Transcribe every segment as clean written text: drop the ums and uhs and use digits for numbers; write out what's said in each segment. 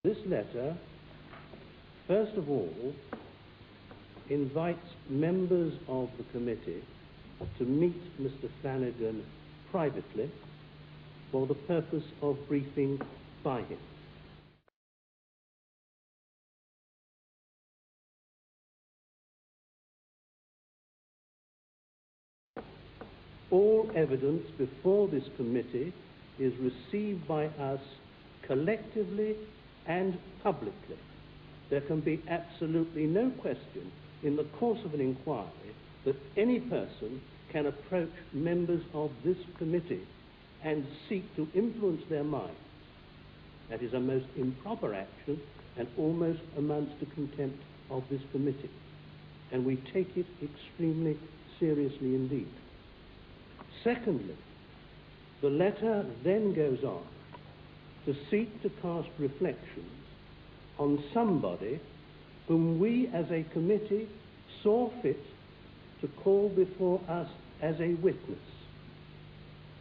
This letter, first of all, invites members of the committee to meet Mr. Flanagan privately for the purpose of briefing by him. All evidence before this committee is received by us collectively and publicly. There can be absolutely no question in the course of an inquiry that any person can approach members of this committee and seek to influence their minds. That is a most improper action and almost amounts to contempt of this committee. And we take it extremely seriously indeed. Secondly, the letter then goes on to seek to cast reflections on somebody whom we as a committee saw fit to call before us as a witness.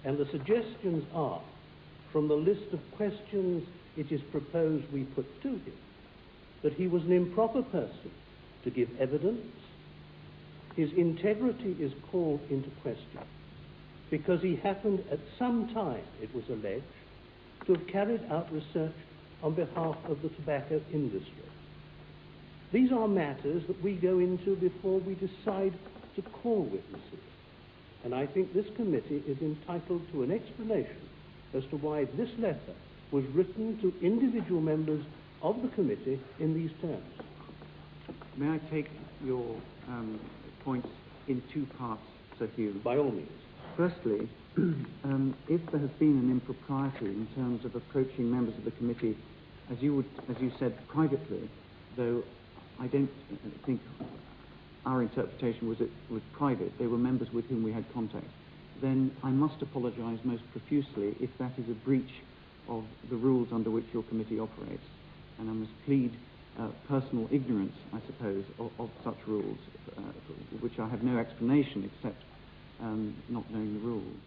And the suggestions are, from the list of questions it is proposed we put to him, that he was an improper person to give evidence. His integrity is called into question because he happened at some time, it was alleged, to have carried out research on behalf of the tobacco industry. These are matters that we go into before we decide to call witnesses. And I think this committee is entitled to an explanation as to why this letter was written to individual members of the committee in these terms. May I take your points in two parts, Sir Hugh? By all means. Firstly, if there has been an impropriety in terms of approaching members of the committee, as you said, privately, though I don't think our interpretation was it was private, they were members with whom we had contact, then I must apologise most profusely if that is a breach of the rules under which your committee operates, and I must plead personal ignorance, I suppose, of such rules, for which I have no explanation except not knowing the rules.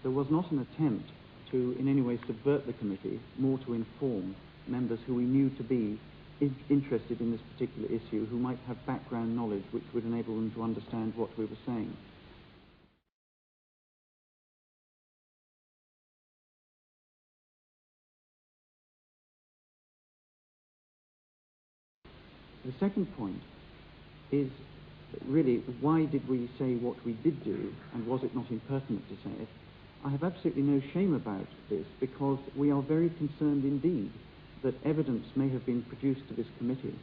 There was not an attempt to in any way subvert the committee, more to inform members who we knew to be interested in this particular issue, who might have background knowledge which would enable them to understand what we were saying. The second point is really, why did we say what we did do, and was it not impertinent to say it? I have absolutely no shame about this, because we are very concerned indeed that evidence may have been produced to this committee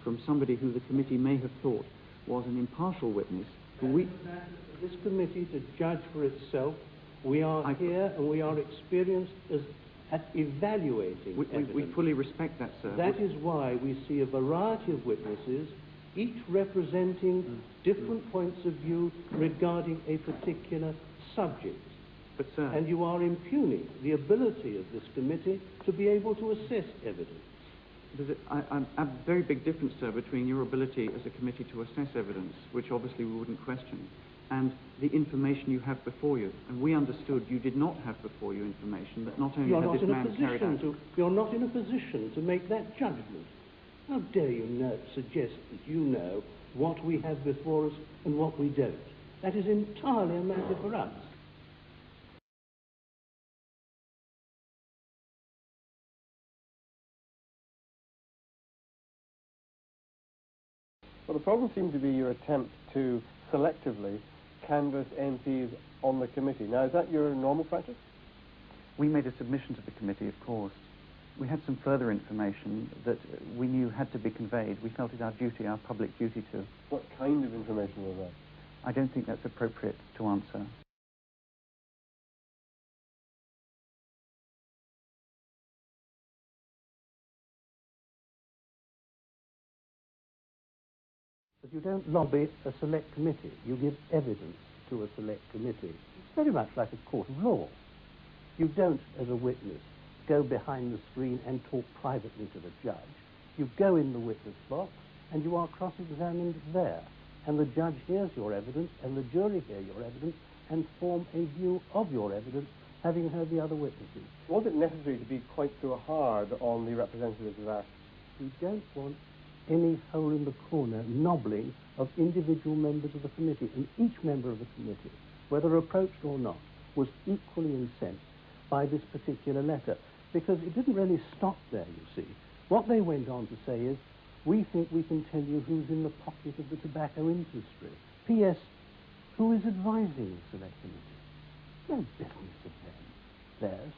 from somebody who the committee may have thought was an impartial witness. This committee to judge for itself. We are here and we are experienced at evaluating evidence. We fully respect that, sir. That is why we see a variety of witnesses, each representing different points of view regarding a particular subject. But, sir, and you are impugning the ability of this committee to be able to assess evidence. There's a very big difference, sir, between your ability as a committee to assess evidence, which obviously we wouldn't question, and the information you have before you. And we understood you did not have before you information that not only had this man carried out... You're not in a position to make that judgment. How dare you suggest that you know what we have before us and what we don't? That is entirely a matter for us. Well, the problem seems to be your attempt to selectively canvass MPs on the committee. Now, is that your normal practice? We made a submission to the committee, of course. We had some further information that we knew had to be conveyed. We felt it our duty, our public duty to. What kind of information was that? I don't think that's appropriate to answer. But you don't lobby a select committee. You give evidence to a select committee. It's very much like a court of law. You don't, as a witness, go behind the screen and talk privately to the judge. You go in the witness box and you are cross-examined there. and the judge hears your evidence, and the jury hear your evidence, and form a view of your evidence, having heard the other witnesses. Was it necessary to be quite so hard on the representatives of ASH? We don't want any hole in the corner knobbling of individual members of the committee, and each member of the committee, whether approached or not, was equally incensed by this particular letter, because it didn't really stop there, you see. What they went on to say is, we think we can tell you who's in the pocket of the tobacco industry. P.S. Who is advising the select committee? No business of theirs.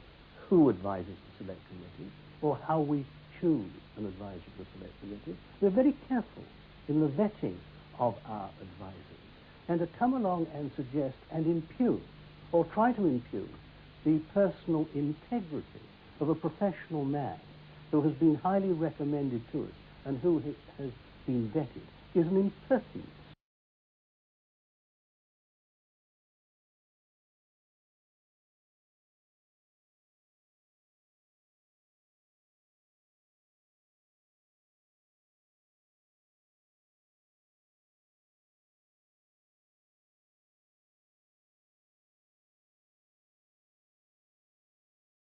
Who advises the select committee, or how we choose an advisor of the select committee. We're very careful in the vetting of our advisors. And to come along and suggest and impugn, or try to impugn, the personal integrity of a professional man who has been highly recommended to us and who has been vetted is an impertinence